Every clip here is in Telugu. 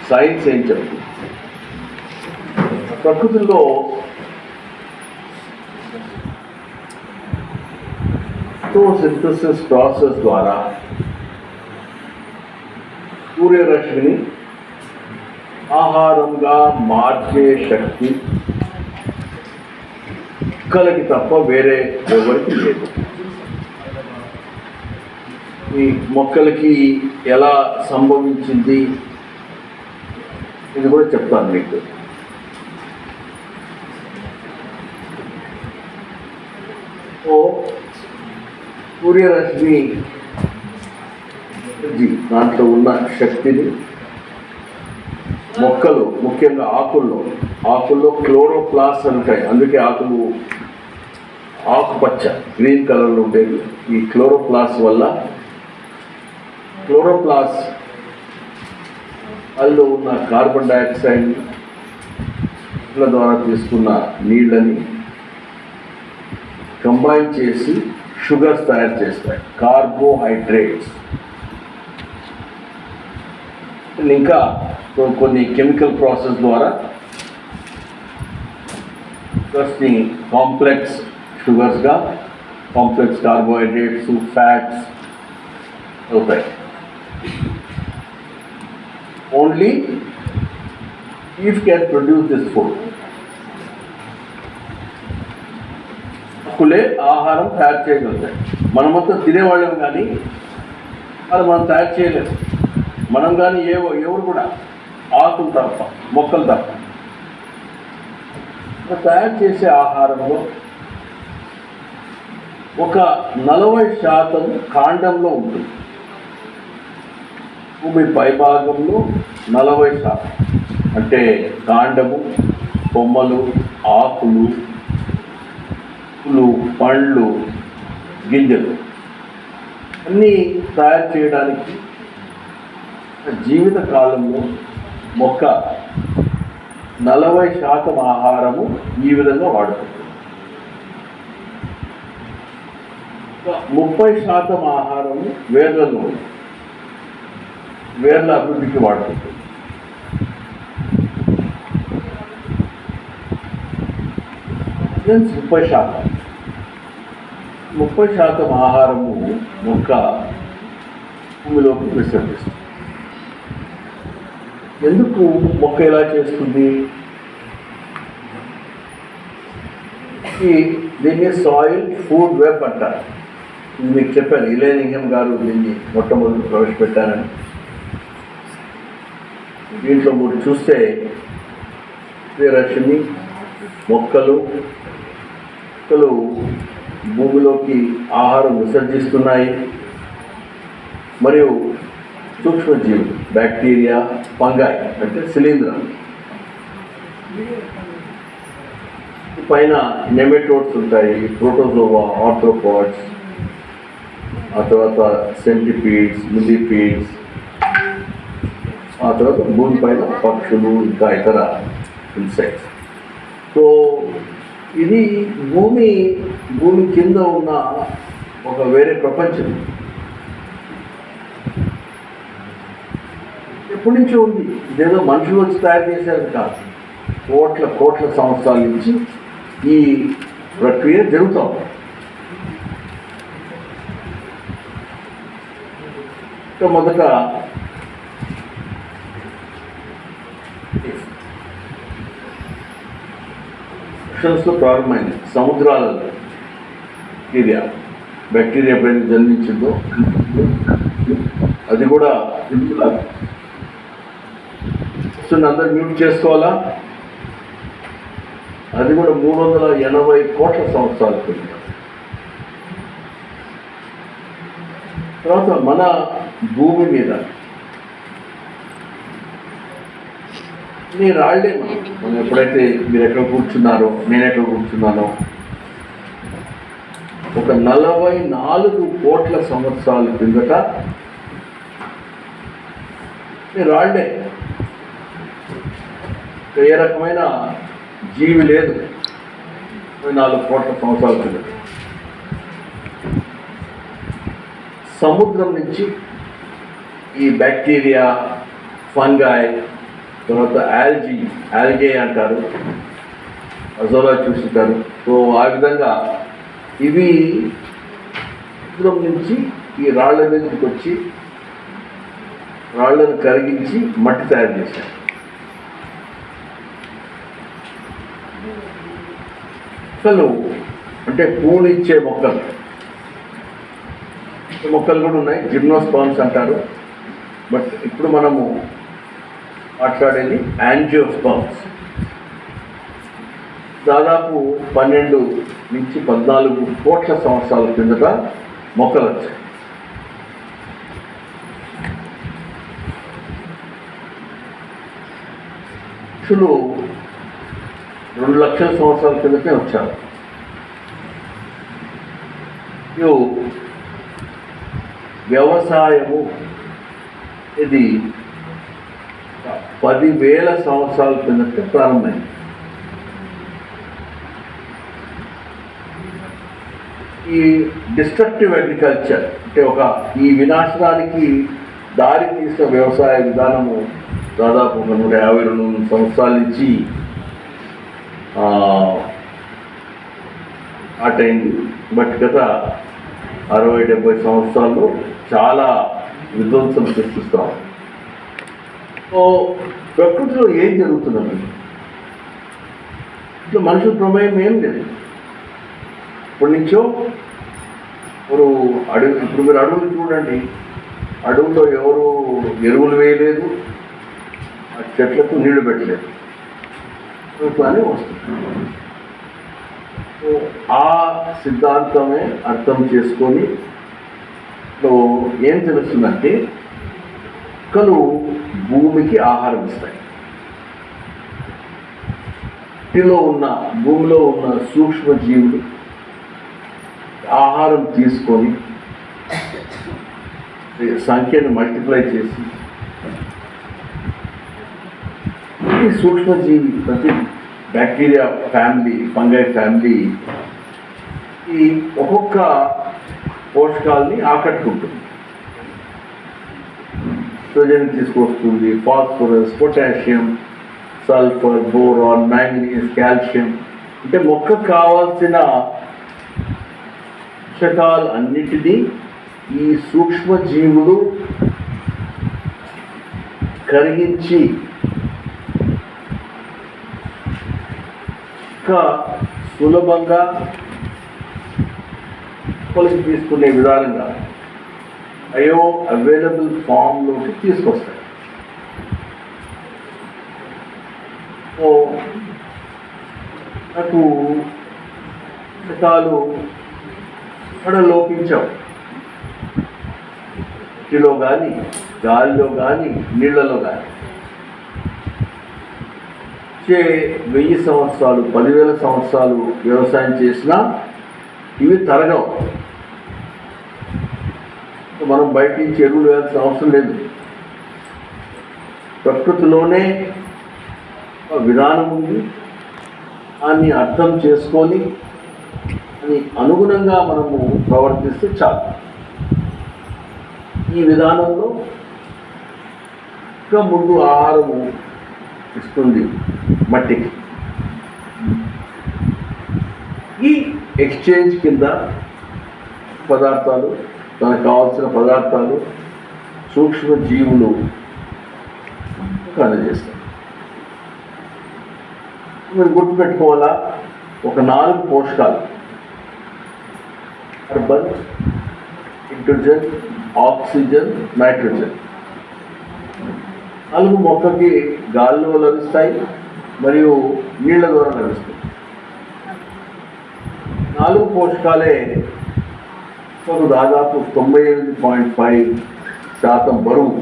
సైన్స్ ఏం చెప్తుంది? ప్రకృతిలో ఫోటోసింథసిస్ ప్రాసెస్ ద్వారా సూర్యరశ్మిని ఆహారంగా మార్చే శక్తి మొక్కలకి తప్ప వేరే ఎవరికి లేదు. ఈ మొక్కలకి ఎలా సంభవించింది ఇది కూడా చెప్తాను మీకు. సూర్యరశ్మి దాంట్లో ఉన్న శక్తిని మొక్కలు, ముఖ్యంగా ఆకుల్లో క్లోరోప్లాస్ట్ ఉంటాయి. అందుకే ఆకుపచ్చ గ్రీన్ కలర్లో ఉండేది. ఈ క్లోరోప్లాస్ట్ వల్ల అందులో ఉన్న కార్బన్ డైఆక్సైడ్ ద్వారా తీసుకున్న నీళ్ళని కంబైన్ చేసి షుగర్స్ తయారు చేస్తాయి, కార్బోహైడ్రేట్స్. ఇంకా కొన్ని కెమికల్ ప్రాసెస్ ద్వారా షుగర్స్ని కాంప్లెక్స్ షుగర్స్గా, కాంప్లెక్స్ కార్బోహైడ్రేట్స్, ఫ్యాట్స్ అవుతాయి. Only if can produce this food. మొక్కలే ఆహారం తయారు చేయగలుగుతాయి. మనమంతా తినేవాళ్ళం కానీ అది మనం తయారు చేయలేము. మనం కానీ ఎవరు కూడా ఆకులు తప్ప, మొక్కలు తప్ప తయారు చేసే ఆహారంలో ఒక 40% కాండంలో ఉంటుంది. భూమి పైభాగంలో 40%, అంటే కాండము, కొమ్మలు, ఆకులు, పూలు, పండ్లు, గింజలు అన్నీ తయారు చేయడానికి జీవిత కాలంలో మొక్క 40% ఆహారము ఈ విధంగా వాడుతుంది. 30% ఆహారము వేర్లలో, వేర్ల అభివృద్ధికి వాడుతుంది. ఫ్రెండ్స్, 30% ఆహారము మొక్క భూమిలోకి విసర్జిస్తుంది. ఎందుకు మొక్క ఎలా చేస్తుంది? దీన్ని సాయిల్ ఫుడ్ వెబ్ అంటారు. ఇది మీకు చెప్పాను, ఇలేనింగం గారు దీన్ని మొట్టమొదటి ప్రవేశపెట్టారని. దీంట్లో మీరు చూస్తే సూర్యరశ్మి, మొక్కలు భూమిలోకి ఆహారం విసర్జిస్తున్నాయి. మరియు సూక్ష్మజీవులు, బ్యాక్టీరియా, ఫంగై అంటే శిలీంధ్రాలు, పైన నెమటోడ్స్ ఉంటాయి, ప్రోటోజోవా, ఆర్థ్రోపాడ్స్, ఆ తర్వాత సెంటిపీడ్స్, మిల్లీపీడ్స్, ఆ తర్వాత భూమి పైన పక్షులు, ఇంకా ఇతర ఇన్సెక్ట్స్. సో ఇది భూమి కింద ఉన్న ఒక వేరే ప్రపంచం. ఎప్పటి నుంచో ఉంది. ఇదేదో మనుషులు వచ్చి తయారు చేశారు కాదు. కోట్ల సంవత్సరాల నుంచి ఈ ప్రక్రియ జరుగుతూ ఉంది. మొదట ఓషన్స్లో ప్రారంభమైంది. సముద్రాలలో బ్యాక్టీరియా ఎప్పుడైతే జన్మించిందో అది కూడా అందరూ మ్యూట్ చేసుకోవాలా. అది కూడా 380 కోట్ల సంవత్సరాల క్రితం. తర్వాత మన భూమి మీద రాళ్లే మనం ఎప్పుడైతే మీరు ఎక్కడ కూర్చున్నారో, నేను ఎక్కడ కూర్చున్నానో, ఒక 44 కోట్ల సంవత్సరాల క్రిందట రాళ్లే. ఏ రకమైన జీవి లేదు 4 కోట్ల సంవత్సరాల క్రిందట. సముద్రం నుంచి ఈ బ్యాక్టీరియా, ఫంగాయ్, తర్వాత ఆల్గే అంటారు, అజోలా చూస్తుంటారు. సో ఆ విధంగా ఇవి సముద్రం నుంచి ఈ రాళ్ల మీదకి వచ్చి రాళ్లను కరిగించి మట్టి తయారు చేశారు. అసలు అంటే పూనిచ్చే మొక్కలు కూడా ఉన్నాయి, జిమ్నోస్పర్మ్స్ అంటారు. బట్ ఇప్పుడు మనము మాట్లాడేది యాంజియోస్పర్మ్స్. దాదాపు 12 నుంచి 14 కోట్ల సంవత్సరాల కిందట మొక్కలు వచ్చాయి. పక్షులు 2 లక్షల సంవత్సరాల కిందటే వచ్చారు. వ్యవసాయము ఇది 10,000 సంవత్సరాల కిందటే ప్రారంభమైంది. ఈ డిస్ట్రక్టివ్ అగ్రికల్చర్ అంటే ఈ వినాశనానికి దారి తీసిన వ్యవసాయ విధానము దాదాపు 150-200 సంవత్సరాల నుంచి అటైంది. బట్ గత 60-70 సంవత్సరాల్లో చాలా విధ్వంసం సృష్టిస్తాం. సో ప్రకృతిలో ఏం జరుగుతుందండి? ఇట్లా మనుషుల ప్రమేయం ఏం లేదు. ఇప్పటి నుంచో ఇప్పుడు మీరు అడవులు చూడండి, అడవుల్లో ఎవరు ఎరువులు వేయలేదు, ఆ చెట్లకు నీళ్లు పెట్టలేదు, ఇట్లానే వస్తుంది. ఆ సిద్ధాంతమే అర్థం చేసుకొని ఏం తెలుస్తుందంటే మొక్కలు భూమికి ఆహారం ఇస్తాయి. భూమిలో ఉన్న సూక్ష్మజీవులు ఆహారం తీసుకొని సంఖ్యను మల్టిప్లై చేసి ఈ సూక్ష్మజీవి ప్రతి బ్యాక్టీరియా ఫ్యామిలీ, ఫంగై ఫ్యామిలీ ఈ ఒక్కొక్క పోషకాలని ఆకట్టుకుంటుంది. నైట్రోజన్ తీసుకొస్తుంది, phosphorus, potassium, sulphur, boron, manganese, calcium. అంటే మొక్కకు కావాల్సిన పోషకాలు అన్నిటినీ ఈ సూక్ష్మజీవులు కరిగించి సులభంగా మొక్కలకి తీసుకునే విధానంగా అవైలబుల్ ఫామ్లోకి తీసుకొస్తాయి. నాకు పోషకాలు ఇక్కడ లోపించావు. మట్టిలో కానీ, గాలిలో కానీ, నీళ్లలో కానీ 1000 సంవత్సరాలు, 10,000 సంవత్సరాలు వ్యవసాయం చేసినా ఇవి తరగవు. మనం బయట నుంచి ఎరువులు వేయాల్సిన అవసరం లేదు. ప్రకృతిలోనే విధానం ఉంది, దాన్ని అర్థం చేసుకొని దాని అనుగుణంగా మనము ప్రవర్తిస్తే చాలు. ఈ విధానంలో ఇంకా ముందు ఆహారము ఇస్తుంది మట్టికి. ఈ ఎక్స్చేంజ్ కింద పదార్థాలు, తనకు కావాల్సిన పదార్థాలు సూక్ష్మజీవులు అందజేస్తాయి. మీరు గుర్తుపెట్టుకోవాలా, ఒక 4 పోషకాలు కార్బన్, హైడ్రోజన్, ఆక్సిజన్, నైట్రోజన్ 4 మొక్కకి గాలిలో లభిస్తాయి మరియు నీళ్ల ద్వారా లభిస్తాయి. 4 పోషకాలే దాదాపు 98.5% బరువు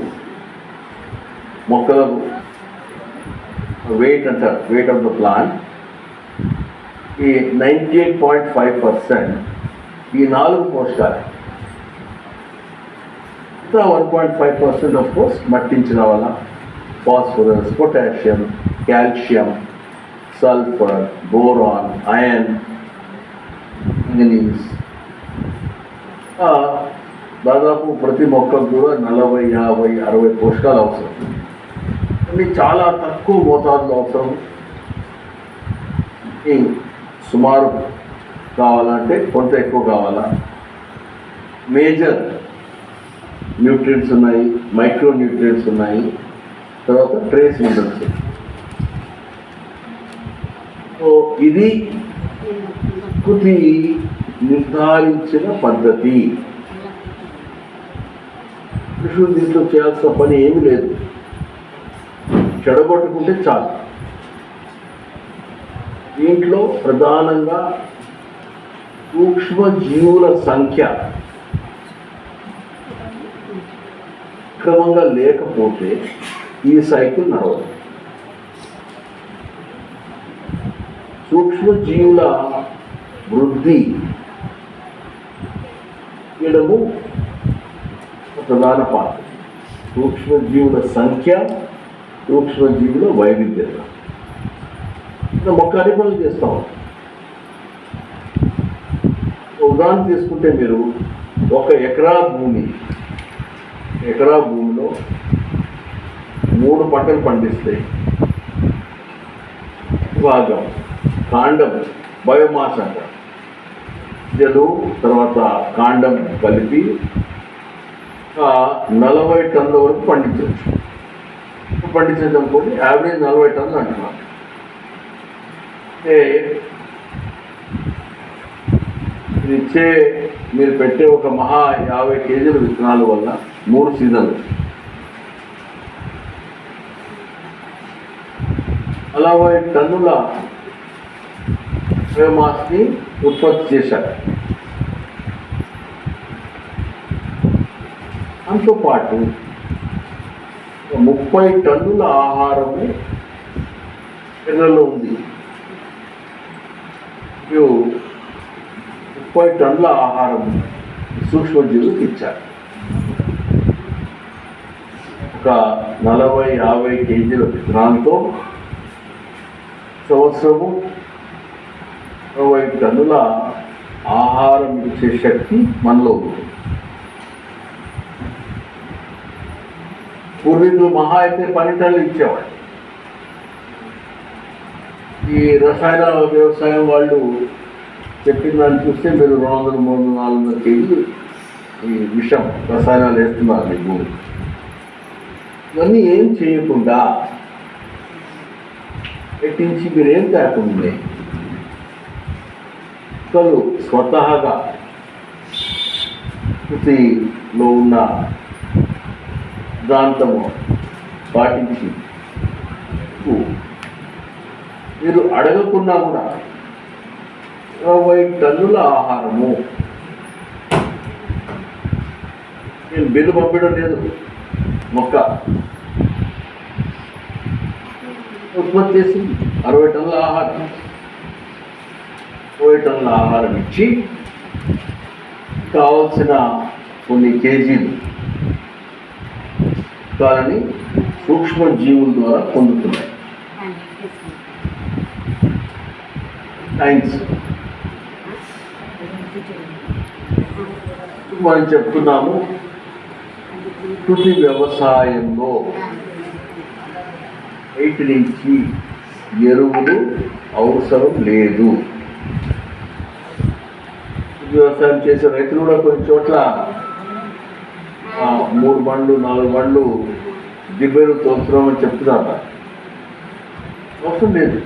మొక్కలకు వెయిట్ అంటారు, వెయిట్ ఆఫ్ ద ప్లాంట్. ఈ 98.5% ఈ 4 పోషకాలే. 1.5% ఆఫ్ కోర్స్ మట్టించిన వల్ల phosphorus, potassium, calcium, sulphur, boron, iron, manganese. దాదాపు ప్రతి మొక్కకు కూడా 40, 50, 60 పోషకాలు అవసరం. కొన్ని చాలా తక్కువ మోతాదులో అవసరం. సుమారు కావాలంటే కొంత ఎక్కువ కావాలా. మేజర్ న్యూట్రియంట్స్ ఉన్నాయి, మైక్రో న్యూట్రియంట్స్ ఉన్నాయి, తర్వాత ట్రేస్ మినరల్స్. సో ఇది ప్రకృతి నిర్ధారించిన పద్ధతి. పురుషులు దీంట్లో చేయాల్సిన పని ఏమీ లేదు, చెడగొట్టుకుంటే చాలు. దీంట్లో ప్రధానంగా సూక్ష్మ జీవుల సంఖ్య క్రమంగా లేకపోతే ఈ సైకిల్ నడవదు. సూక్ష్మ జీవుల వృద్ధి చేయడము ప్రధాన పాత్ర. సూక్ష్మజీవుల సంఖ్య, సూక్ష్మజీవుల వైవిధ్యత. మొక్క అన్ని పనులు చేస్తాం. ఉదాహరణ తీసుకుంటే మీరు ఒక ఎకరా భూమిలో 3 పంటలు పండిస్తే భాగం కాండం బయోమాస్ అంటారు. గింజలు తర్వాత కాండం కలిపి 40 టన్నుల వరకు పండించవచ్చు. పండించేదనుకోండి యావరేజ్ 40 టన్నులు అంటున్నాం. ఇచ్చే మీరు పెట్టే ఒక 50 కేజీల విత్తనాల వల్ల 3 సీజన్లు 40 టన్నుల బయోమాస్ని ఉత్పత్తి చేశారు. దాంతోపాటు 30 టన్నుల ఆహారము పిల్లల్లో ఉంది. 30 టన్నుల ఆహారం సూక్ష్మజీవులకు ఇచ్చారు. ఒక 40-50 కేజీల విత్తనాలతో సంవత్సరము 20 టన్నుల ఆహారం ఇచ్చే శక్తి మనలో ఉంది. పూర్వీకులు మహా అయితే 10 టన్నులు ఇచ్చేవాళ్ళు. ఈ రసాయన వ్యవసాయం వాళ్ళు చెప్పిన దాన్ని చూస్తే మీరు 200, 300, 400 కేజీలు ఈ విషం రసాయనాలు వేస్తున్నారు మీ భూమి. ఇవన్నీ ఏం చేయకుండా పెట్టించి మీరేం కాకుండా మొక్కలు స్వతహాగా ప్రకృతిలో ఉన్న సిద్ధాంతము పాటించి మీరు అడగకుండా కూడా 20 టన్నుల ఆహారము నేను బిల్లు పంపించడం లేదు, మొక్క ఉత్పత్తి చేసి 60 టన్నుల ఆహారం 20 టన్నుల ఆహారం ఇచ్చి కావలసిన కొన్ని కేజీలు దానిని సూక్ష్మజీవుల ద్వారా పొందుతున్నాయి. సైన్స్ మనం చెప్తున్నాము, ప్రకృతి వ్యవసాయంలో వీటి నుంచి ఎరువులు అవసరం లేదు. వ్యవసాయం చేసే రైతులు కూడా కొన్ని చోట్ల 3 బండ్లు 4 బండ్లు దిబ్బెలు తోస్తున్నామని చెప్తున్నారు. అవసరం లేదు.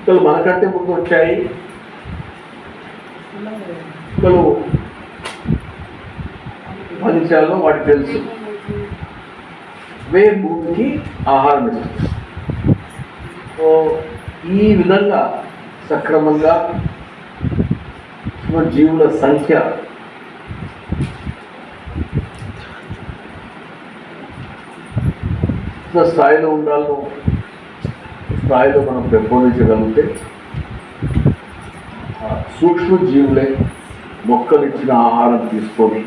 మొక్కలు మనకంటే ముందు వచ్చాయి. మొక్కలు ఫలించాలో వాటికి తెలుసు. భూమికి ఆహారం ఇస్తుంది. ఈ విధంగా సక్రమంగా జీవుల సంఖ్య స్థాయిలో ఉండాలో స్థాయిలో మనం పెంపొందించగలిగితే సూక్ష్మజీవులే మొక్కలు ఇచ్చిన ఆహారం తీసుకొని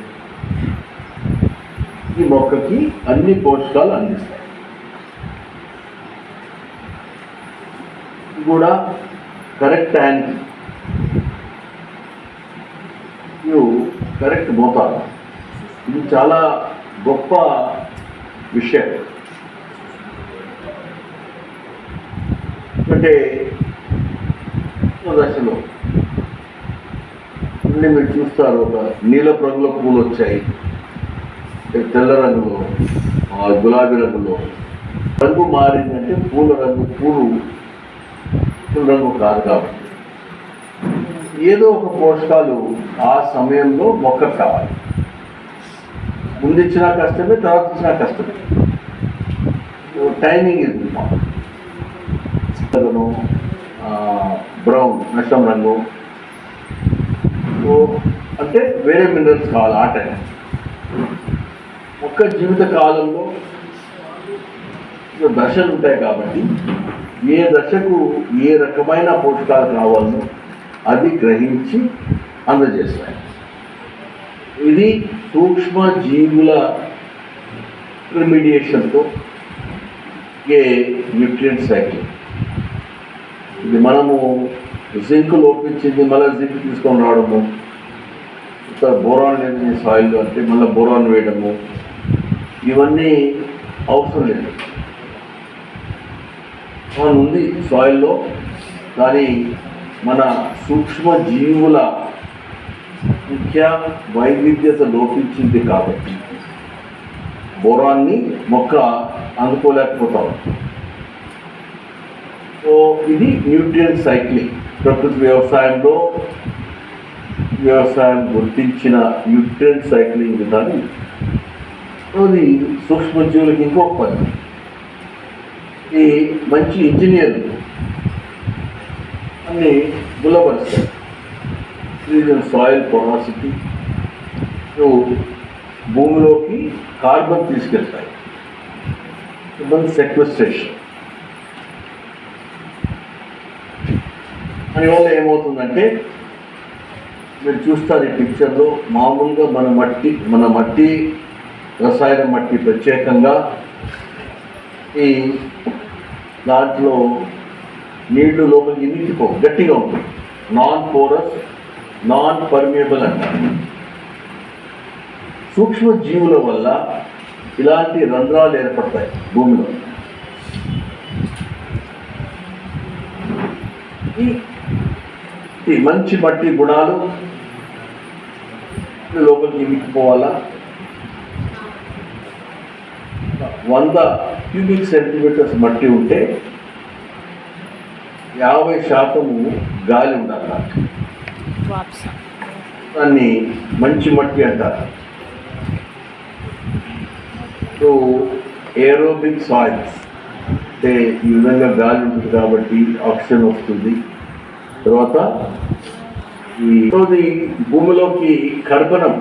ఈ మొక్కకి అన్ని పోషకాలు అందిస్తాయి. కూడా కరెక్ట్ టైంకి కరెక్ట్ మోతాదు. ఇది చాలా గొప్ప విషయం. అంటే దశలో మీరు చూస్తారు, ఒక నీలపు రంగులో పూలు వచ్చాయి, తెల్ల రంగులో, గులాబీ రంగులో. రంగు మారిందంటే పూల రంగు, పూలు రంగు కాదు కాబట్టి ఏదో ఒక పోషకాలు ఆ సమయంలో మొక్కకు కావాలి. ముందు ఇచ్చినా కష్టమే, తర్వాత ఇచ్చినా కష్టమే. టైమింగ్ ఇది. బ్రౌన్ నష్టం రంగు అంటే వేరే మినరల్స్ కావాలి ఆ టైం. ఒక్క జీవిత కాలంలో దశలు ఉంటాయి కాబట్టి ఏ దశకు ఏ రకమైన పోషకాలు కావాలో అది గ్రహించి అందజేస్తాయి. ఇది సూక్ష్మ జీవుల రిమిడియేషన్తో ఏ న్యూట్రియంట్ సైకిల్. ఇది మనము జింక్ లోపించింది, మళ్ళీ జింక్ తీసుకొని రావడము, బోరాన్ లేదు సాయిల్లో అంటే మళ్ళీ బోరాన్ వేయడము, ఇవన్నీ అవసరం లేదు. మనం ఉంది సాయిల్లో, కానీ మన సూక్ష్మ జీవుల ముఖ్య వైవిధ్యత లోపించింది కాబట్టి బోరాన్ని మొక్క అందుకోలేకపోతాం. సో ఇది న్యూట్రియంట్ సైక్లింగ్. ప్రకృతి వ్యవసాయం గుర్తించిన న్యూట్రియంట్ సైక్లింగ్ విధానం. అది సూక్ష్మజీవులకి ఇంకొక పని. ఈ మంచి ఇంజనీర్లు అన్ని గుల్లపరుస్తాయి. సాయిల్ పొరాసిటీ, భూమిలోకి కార్బన్ తీసుకెళ్తాయి. సెక్వెస్ట్రేషన్ దానివల్ల ఏమవుతుందంటే మీరు చూస్తారు ఈ పిక్చర్లో, మామూలుగా మన మట్టి రసాయన మట్టి ప్రత్యేకంగా ఈ దాంట్లో నీళ్లు లోపలికి ఇనికిపోవు, గట్టిగా ఉంటుంది. నాన్ పోరస్, నాన్ పర్మియబుల్ అంటారు. సూక్ష్మ జీవుల వల్ల ఇలాంటి రంధ్రాలు ఏర్పడతాయి భూమిలో. ఈ మంచి మట్టి గుణాలు లోపలికి ఇమికిపోవాలా. 100 క్యూబిక్ సెంటీమీటర్స్ మట్టి ఉంటే 50% గాలి ఉండాలి. దాన్ని మంచి మట్టి అంటారు. సో ఏరోబిక్ సాయిల్స్ అంటే ఈ విధంగా గాలి ఉంటుంది కాబట్టి ఆక్సిజన్ వస్తుంది. తర్వాత ఈ భూమిలోకి కర్బనం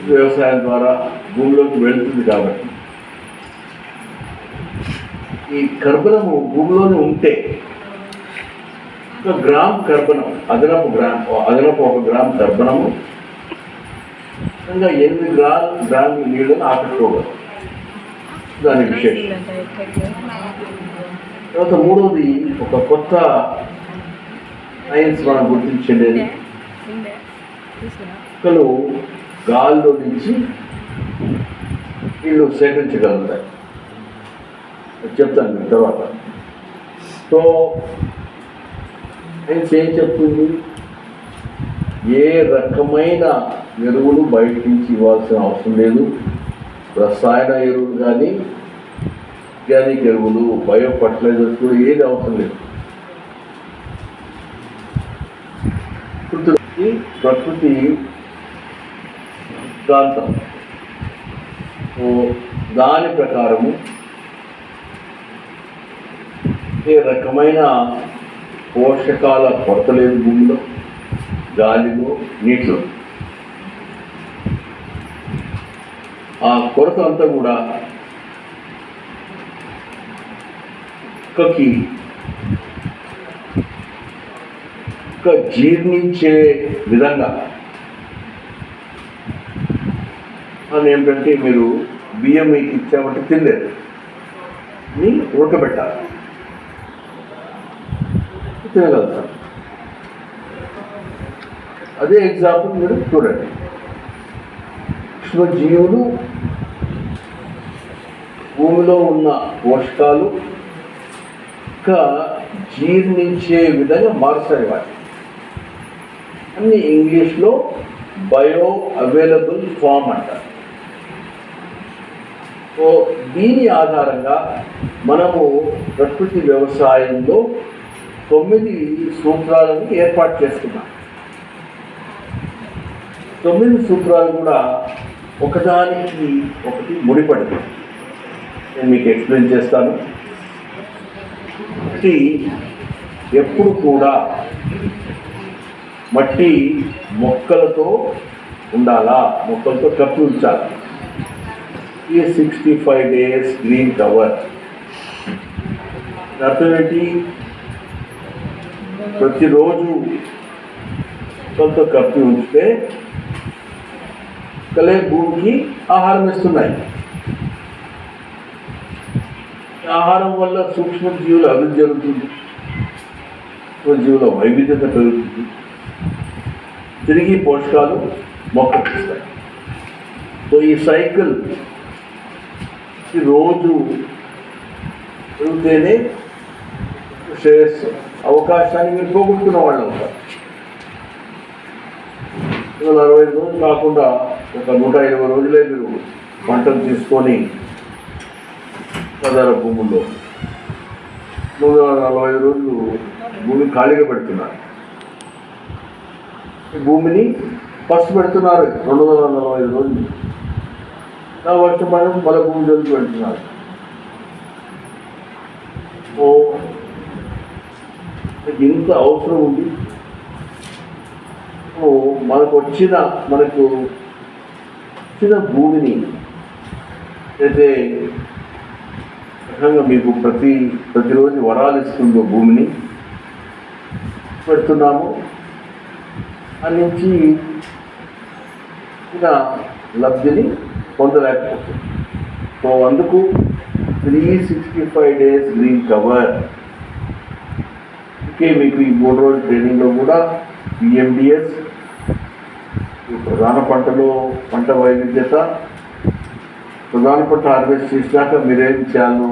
వ్యవసాయం ద్వారా భూమిలోకి వెళుతుంది కాబట్టి ఈ కర్బనము భూమిలోనే ఉంటే 1 గ్రామ్ కర్బనం, అదనపు 1 గ్రామ్ కర్బనము ఇంకా 8 గ్రాముల నీళ్ళను ఆకట్టుకోగలరు. దాని విశేషం. తర్వాత మూడవది, ఒక కొత్త సైన్స్ మనం గుర్తించేది, మొక్కలు గాల్లో నుంచి నీళ్ళు సేకరించగలుగుతాయి. చెప్తాను మీకు తర్వాత. సో సైన్స్ ఏం చెప్తుంది, ఏ రకమైన ఎరువులు బయట నుంచి ఇవ్వాల్సిన అవసరం లేదు. రసాయన ఎరువులు కానీ, ఆర్గానిక్ ఎరువులు, బయో ఫర్టిలైజర్స్ కూడా ఏది అవసరం లేదు. ప్రకృతి సిద్ధాంతం దాని ప్రకారము ఏ రకమైన పోషకాల కొరత లేదు భూమిలో, గాలిలో, నీటిలో. ఆ కొరత అంతా కూడా జీర్ణించే విధంగా అని ఏమిటంటే, మీరు బియ్యం మీకు ఇచ్చామంటే తినలేదు, మీ ఉడకబెట్టాలి, తినగలుగుతారు. అదే ఎగ్జాంపుల్ మీరు చూడండి. సూక్ష్మజీవులు భూమిలో ఉన్న పోషకాలు ఇంకా జీర్ణించే విధంగా మారుస్తాయి వాటి అన్ని ఇంగ్లీష్లో బయో అవైలబుల్ ఫామ్ అంటారు. సో దీని ఆధారంగా మనము ప్రకృతి వ్యవసాయంలో 9 సూత్రాలను ఏర్పాటు చేస్తున్నాం. 9 సూత్రాలు కూడా ఒకదానికి ఒకటి ముడిపడింది. నేను మీకు ఎక్స్ప్లెయిన్ చేస్తాను. మట్టి ఎప్పుడు కూడా మట్టి మొక్కలతో ఉండాలా, మొక్కలతో కప్పి ఉంచాలి. ఈ 65 days గ్రీన్ కవర్ అర్థమేంటి? ప్రతిరోజు మొక్కలతో కప్పి ఉంచితే మొక్కలే భూమికి ఆహారం ఇస్తున్నాయి. ఆహారం వల్ల సూక్ష్మజీవుల అభివృద్ధి జరుగుతుంది, సూక్ష్మజీవుల వైవిధ్యత పెరుగుతుంది, తిరిగి పోషకాలు మొక్కలు ఇస్తాయి. సో ఈ సైకిల్ రోజు పెరిగితేనే శ్రేయస్సు. అవకాశాన్ని మీరు పోగొట్టుకున్న వాళ్ళు అవుతారు. 45 రోజులు కాకుండా ఒక 120 రోజులే మీరు పంటలు తీసుకొని సాధారణ భూముల్లో 345 రోజులు భూమి ఖాళీగా పెడుతున్నారు. భూమిని ఫస్ట్ పెడుతున్నారు 245 రోజులు. నా వర్షపాతం మళ్ళీ భూమి జరుగుతూ పెడుతున్నారు. ఓ ఇంత అవసరం ఉంది. మనకు వచ్చిన భూమిని అయితే రకంగా మీకు ప్రతిరోజు వరాలు ఇస్తుందో భూమిని పెడుతున్నాము అని నుంచి ఇలా లబ్ధిని పొందలేకపోతుంది. సో అందుకు 365 days గ్రీన్ కవర్. ఓకే, మీకు ఈ 3 రోజుల ట్రైనింగ్లో కూడా PMDS, ప్రధాన పంటలో పంట వైవిధ్యత, ప్రధాన పంట హార్వెస్ట్ చేసినాక మీరేం చేయాలో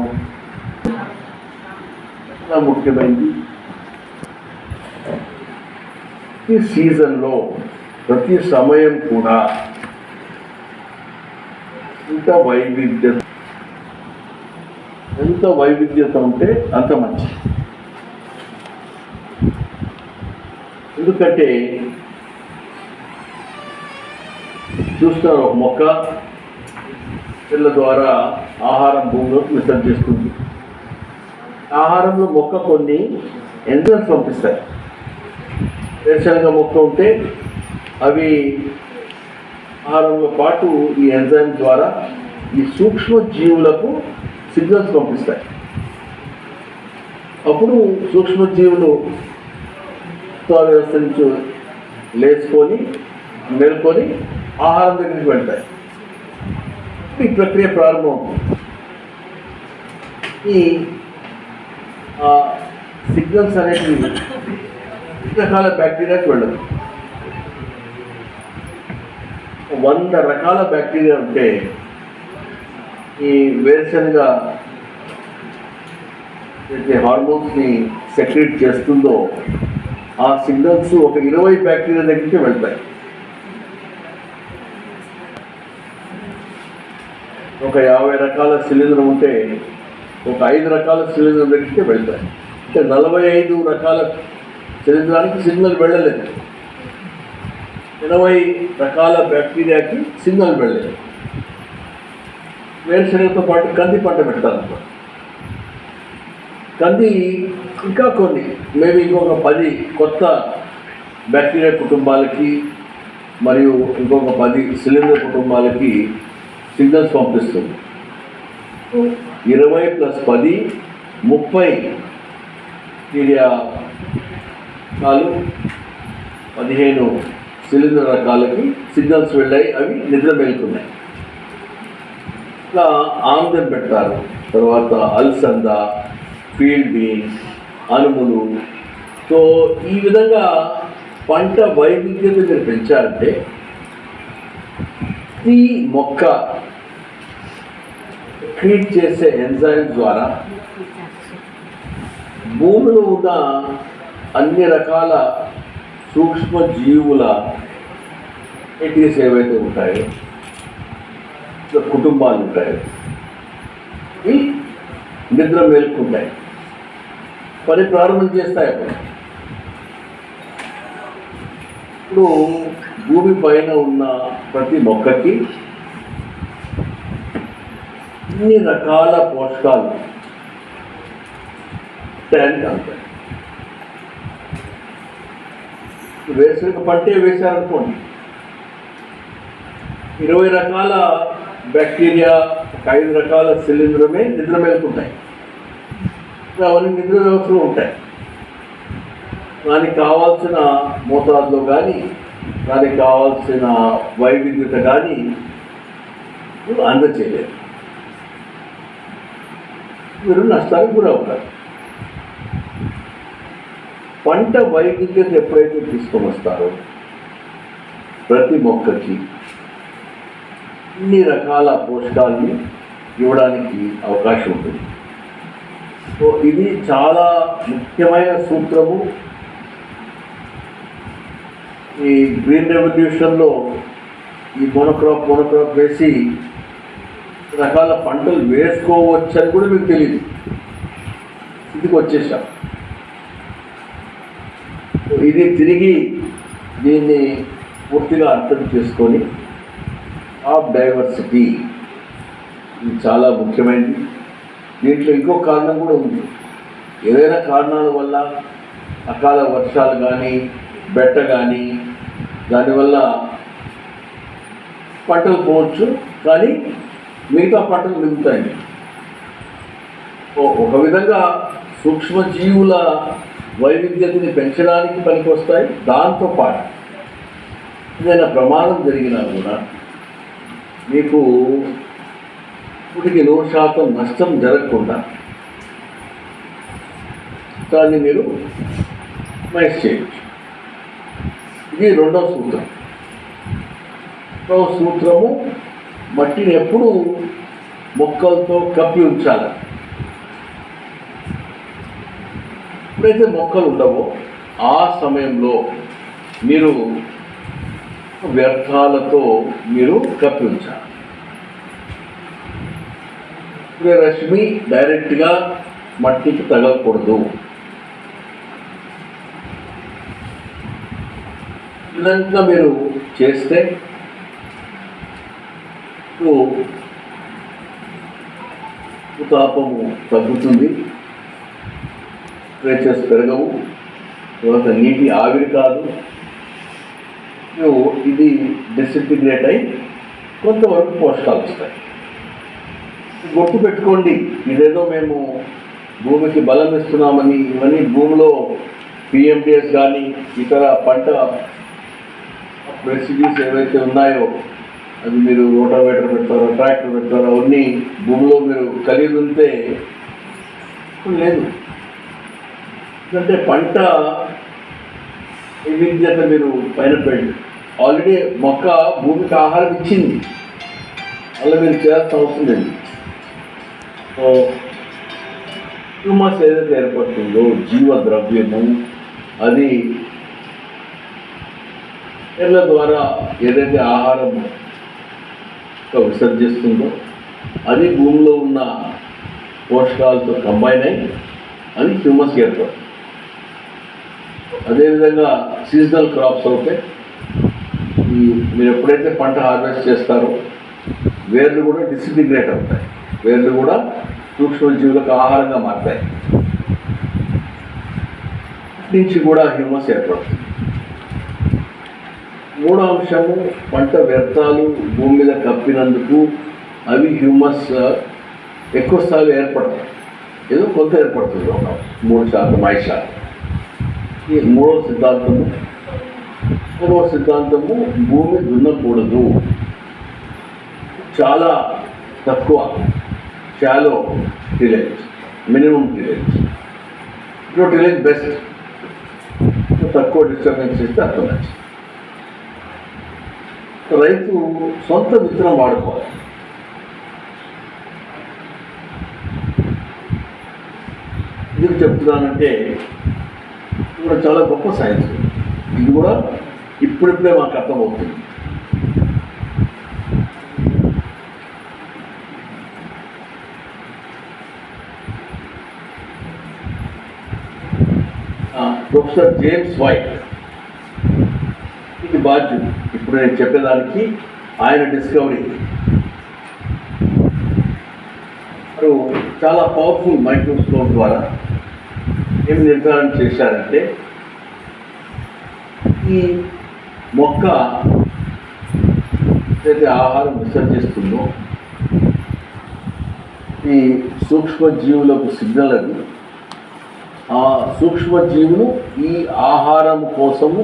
చాలా ముఖ్యమైనది. ఈ సీజన్లో ప్రతి సమయం కూడా ఎంత వైవిధ్యత ఉంటే అంత మంచిది. ఎందుకంటే చూస్తారు, ఒక మొక్క పిల్ల ద్వారా ఆహారం భూమిలోకి విసర్జిస్తుంది. ఆహారంలో మొక్క కొన్ని ఎంజైమ్స్ పంపిస్తాయి. వేరుశనగ మొక్క ఉంటే అవి ఆహారంలో పాటు ఈ ఎంజైమ్ ద్వారా ఈ సూక్ష్మ జీవులకు సిగ్నల్స్ పంపిస్తాయి. అప్పుడు సూక్ష్మజీవులు వ్యవస్థ నుంచి లేచుకొని మేల్కొని ఆహారం దగ్గరికి వెళ్తాయి. ఈ ప్రక్రియ ప్రారంభమవుతుంది. ఈ సిగ్నల్స్ అనేటివి రకాల బ్యాక్టీరియాకి వెళ్ళదు. 100 రకాల బ్యాక్టీరియా ఉంటే ఈ వేరుశనగ అయితే హార్మోన్స్ని సెక్రెట్ చేస్తుందో ఆ సిగ్నల్స్ ఒక 20 బ్యాక్టీరియా దగ్గరికి వెళ్తాయి. ఒక 50 రకాల శిలీంధ్రం ఉంటే ఒక 5 రకాల శిలీంధ్రం దగ్గరికి వెళ్తాయి. అంటే 45 రకాల శిలీంధ్రానికి సిగ్నల్ వెళ్ళలేదు, 80 రకాల బ్యాక్టీరియాకి సిగ్నల్ వెళ్ళలేదు. వేరుశనగతో పాటు కంది పంట పెట్టాలన్నమాట. కంది ఇంకా కొన్ని మేబీ ఇంకొక 10 కొత్త బ్యాక్టీరియా కుటుంబాలకి మరియు ఇంకొక 10 శిలీంధ్ర కుటుంబాలకి సిగ్నల్స్ పంపిస్తుంది. 20 + 10 30 బ్యాక్టీరియా రకాలు 15 శిలీంధ్ర రకాలకి సిగ్నల్స్ వెళ్ళాయి. అవి నిద్ర మేలుకున్నాయి. ఇట్లా ఆమ్దం పెట్టారు. తర్వాత అల్సంద, ఫీల్డ్ బీన్స్, అనుములు. సో ఈ విధంగా పంట వైవిధ్యత మీరు పెంచారంటే ప్రతి మొక్క ట్రీట్ చేసే ఎంజైమ్ ద్వారా భూమిలో ఉన్న అన్ని రకాల సూక్ష్మ జీవుల ఎటీస్ ఏవైతే ఉంటాయో, కుటుంబాలు ఉంటాయో, ఇవి నిద్ర మేల్కుంటాయి, పని ప్రారంభం చేస్తాయి. ఇప్పుడు భూమి పైన ఉన్న ప్రతి మొక్కకి ఇన్ని రకాల పోషకాలు ట్యాంక్ అంటాయి. వేసవికి పంటే వేశారనుకోండి, 20 రకాల బ్యాక్టీరియా, 5 రకాల శిలీంధ్రమే నిద్ర మేలుకుంటాయి. అవన్నీ నిద్ర వ్యవస్థలో ఉంటాయి. దానికి కావాల్సిన మోతాదులో కానీ, దానికి కావాల్సిన వైవిధ్యత కానీ అందచేయలేదు. మీరు నష్టానికి కూడా అవుతారు. పంట వైవిధ్యత ఎప్పుడైతే తీసుకొని వస్తారో ప్రతి మొక్కకి ఇన్ని రకాల పోషకాలని ఇవ్వడానికి అవకాశం ఉంటుంది. సో ఇది చాలా ముఖ్యమైన సూత్రము. ఈ గ్రీన్ రెవల్యూషన్లో ఈ మోనోక్రాప్ వేసి రకాల పంటలు వేసుకోవచ్చని కూడా మీకు తెలియదు. ఇదికి వచ్చేసాం. ఇది తిరిగి దీన్ని పూర్తిగా అర్థం చేసుకొని ఆఫ్ డైవర్సిటీ ఇది చాలా ముఖ్యమైనది. దీంట్లో ఇంకో కారణం కూడా ఉంది. ఏదైనా కారణాల వల్ల అకాల వర్షాలు కానీ, బెట్ట కానీ, దానివల్ల పంటలు పోవచ్చు, కానీ మిగతా పంటలు మిగులుతాయి. ఒక విధంగా సూక్ష్మజీవుల వైవిధ్యతని పెంచడానికి పనికి వస్తాయి. దాంతోపాటు ఏదైనా ప్రమాదం జరిగినా కూడా మీకు ఇప్పటికి 100% నష్టం జరగకుండా దాన్ని మీరు మైస్ చేయవచ్చు. ఇది రెండవ సూత్రం. సూత్రము మట్టిని ఎప్పుడూ మొక్కలతో కప్పి ఉంచాలి. ఎప్పుడైతే మొక్కలు ఉండవో ఆ సమయంలో మీరు వ్యర్థాలతో మీరు కప్పి ఉంచాలి. రశ్మి డైరెక్ట్గా మట్టికి తగలకూడదు. ఇదంతా మీరు చేస్తే తాపము తగ్గుతుంది, టెంపరేచర్స్ పెరగవు, తర్వాత నీటి ఆవిరి కాదు, ఇది డిసింటిగ్రేట్ అయి కొంతవరకు పోషకాలు వస్తాయి. గుర్తుపెట్టుకోండి, ఇదేదో మేము భూమికి బలం ఇస్తున్నామని ఇవన్నీ భూమిలో పిఎండిఎస్ కానీ ఇతర పంట రెసిడ్యూస్ ఏవైతే ఉన్నాయో అది మీరు రోటావేటర్ పెడతారో, ట్రాక్టర్ పెడతారో, అవన్నీ భూమిలో మీరు కలిగి ఉంటే లేదు. ఎందుకంటే పంట వైవిధ్యత మీరు పైన పెట్టి ఆల్రెడీ మొక్క భూమికి ఆహారం ఇచ్చింది, అలా మీరు చేయాల్సిన అవసరం లేదు. హ్యూమస్ ఏదైతే ఏర్పడుతుందో జీవద్రవ్యము, అది ఎర్ల ద్వారా ఏదైతే ఆహారం విసర్జిస్తుందో అది భూమిలో ఉన్న పోషకాలతో కంబైన్ అయి అది హ్యూమస్ ఏర్పడుతుంది. అదేవిధంగా సీజనల్ క్రాప్స్ అవుతాయి. మీరు ఎప్పుడైతే పంట హార్వెస్ట్ చేస్తారో వేర్లు కూడా డిసింటిగ్రేట్ అవుతాయి, వేర్లు కూడా సూక్ష్మజీవులకు ఆహారంగా మారుతాయి, నుంచి కూడా హ్యూమస్ ఏర్పడుతుంది. మూడో అంశము, పంట వ్యర్థాలు భూమి మీద కప్పినందుకు అవి హ్యూమస్ ఎక్కువ స్థాయిలో ఏర్పడతాయి, ఏదో కొంత ఏర్పడుతుంది, ఒక 3%, 5%. ఈ మూడవ సిద్ధాంతము భూమి దున్నకూడదు, చాలా తక్కువ, shallow tillage, minimum tillage. Tillage best, తక్కువ డిస్టర్బెన్స్ ఇస్తే అర్థం. రైతు సొంత విత్తనం వాడుకోవాలి. ఎందుకు చెప్తున్నానంటే ఇది కూడా చాలా గొప్ప సైన్స్. ఇది కూడా ఇప్పుడిప్పుడే మాకు అర్థమవుతుంది. ప్రొఫెసర్ జేమ్స్ వైట్ ఇది బాధ్యుడు ఇప్పుడు నేను చెప్పేదానికి. ఆయన డిస్కవరీ చాలా పవర్ఫుల్ మైక్రోస్కోప్ ద్వారా ఏం నిర్ధారణ చేశారంటే ఈ మొక్క ఏదైతే ఆహారం విసర్జిస్తుందో ఈ సూక్ష్మజీవులకు సిగ్నల్ అది. ఆ సూక్ష్మజీవులు ఈ ఆహారం కోసము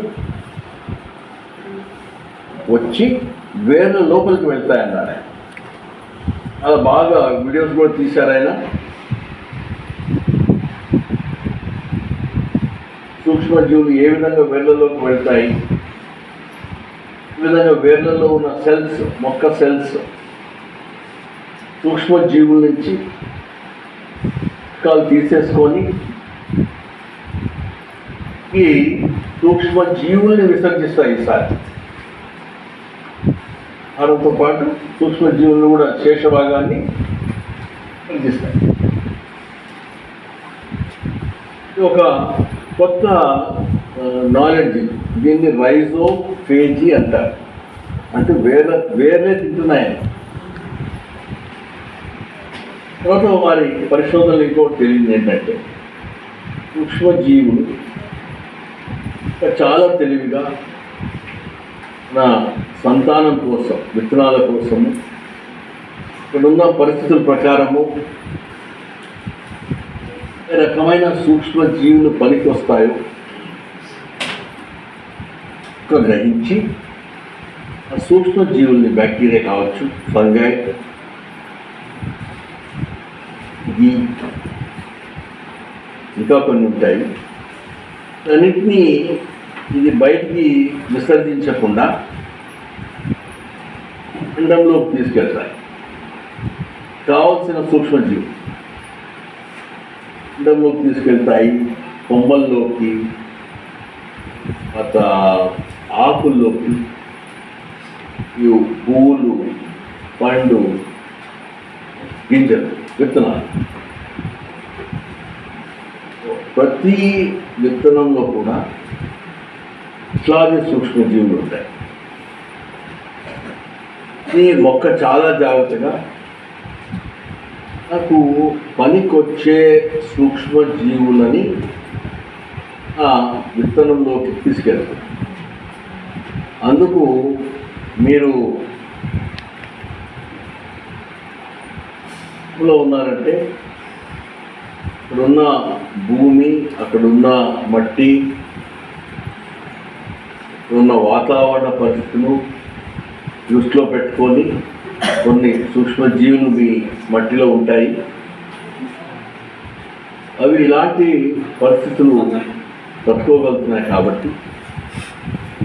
వచ్చి వేర్ల లోపలికి వెళ్తాయన్నాడు ఆయన. అలా బాగా వీడియోస్ కూడా తీశారు ఆయన. సూక్ష్మజీవులు ఏ విధంగా వేర్లలోకి వెళ్తాయి, ఈ విధంగా వేర్లలో ఉన్న సెల్స్, మొక్క సెల్స్ సూక్ష్మజీవుల నుంచి కాలు తీసేసుకొని ఈ సూక్ష్మజీవుల్ని విసర్జిస్తాయి. ఈసారి ఆహారంతో పాటు సూక్ష్మజీవులను కూడా శేషభాగాన్ని విసర్జిస్తాయి. ఒక కొత్త నాలెడ్జ్, దీన్ని రైజోఫేజీ అంటారు. అంటే వేర్లే తింటున్నాయి. తర్వాత వారి పరిశోధనలు ఇంకోటి తెలియదు ఏంటంటే సూక్ష్మజీవులు చాలా తెలివిగా నా సంతానం కోసం, విత్తనాల కోసము ఇక్కడున్న పరిస్థితుల ప్రకారము ఏ రకమైన సూక్ష్మజీవులు పనికి వస్తాయో గ్రహించి ఆ సూక్ష్మజీవుల్ని, బ్యాక్టీరియా కావచ్చు, ఫంగై, ఇంకా కొన్ని ఉంటాయి, అన్నిటినీ ఇది బయటికి విసర్జించకుండా పిండంలోకి తీసుకెళ్తాయి. కావలసిన సూక్ష్మజీవులు పిండంలోకి తీసుకెళ్తాయి. కొమ్మల్లోకి, ఆకుల్లోకి, పువ్వులు, పండు, గింజలు, విత్తనాలు. ప్రతి విత్తనంలో కూడా ఇట్లాగే సూక్ష్మజీవులు ఉంటాయి. ఈ మొక్క చాలా జాగ్రత్తగా నాకు పనికొచ్చే సూక్ష్మజీవులని ఆ విత్తనంలోకి తీసుకెళ్తారు. అందుకు మీరు ఉన్నారంటే ఇక్కడున్న భూమి, అక్కడున్న మట్టి, ఇక్కడున్న వాతావరణ పరిస్థితులు దృష్టిలో పెట్టుకొని కొన్ని సూక్ష్మజీవులు మీ మట్టిలో ఉంటాయి. అవి ఇలాంటి పరిస్థితులు తట్టుకోగలుగుతున్నాయి కాబట్టి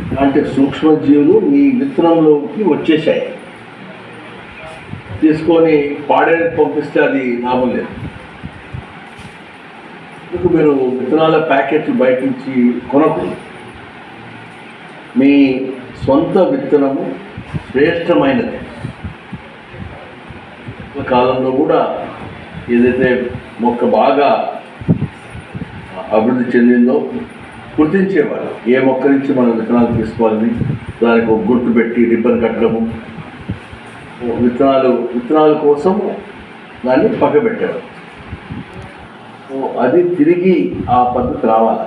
ఇలాంటి సూక్ష్మజీవులు మీ విత్తనంలోకి వచ్చేసాయి. తీసుకొని పాడేది పంపిస్తే అది లాభం లేదు. మీకు మీరు విత్తనాల ప్యాకెట్లు బయట నుంచి కొనకూడదు. మీ సొంత విత్తనము శ్రేష్టమైనది. కాలంలో కూడా ఏదైతే మొక్క బాగా అభివృద్ధి చెందిందో గుర్తించేవారు. ఏ మొక్క నుంచి మనం విత్తనాలు తీసుకోవాలని దానికి ఒక గుర్తు పెట్టి రిబ్బన్ కట్టడము, విత్తనాల కోసము దాన్ని పక్కబెట్టేవారు. అది తిరిగి ఆ పద్ధతి రావాలి.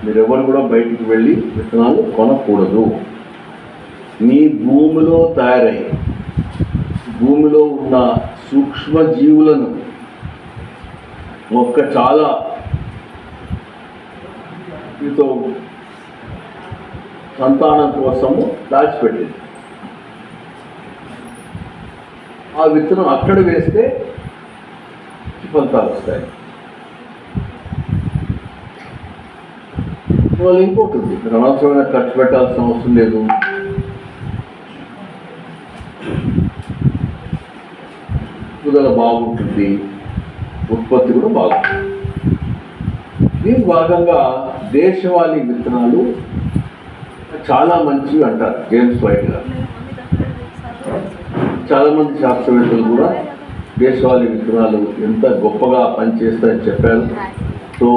మీరెవరు కూడా బయటికి వెళ్ళి విత్తనాలు కొనకూడదు. మీ భూమిలో తయారై భూమిలో ఉన్న సూక్ష్మజీవులను మొక్క చాలా మీతో సంతానం కోసము దాచిపెట్టింది. ఆ విత్తనం అక్కడ వేస్తే ఫలితాలు వస్తాయి. వాళ్ళు ఇంకోటి ఉంది, అనవసరమైన ఖర్చు పెట్టాల్సిన అవసరం లేదు. ఎదుగుదల బాగుంటుంది, ఉత్పత్తి కూడా బాగుంటుంది. దీని భాగంగా దేశవాళీ విత్తనాలు చాలా మంచివి అంటారు జేమ్స్ వైట్ గారు. చాలామంది శాస్త్రవేత్తలు కూడా దేశవాళీ విత్తనాలు ఎంత గొప్పగా పనిచేస్తాయని చెప్పారు. సో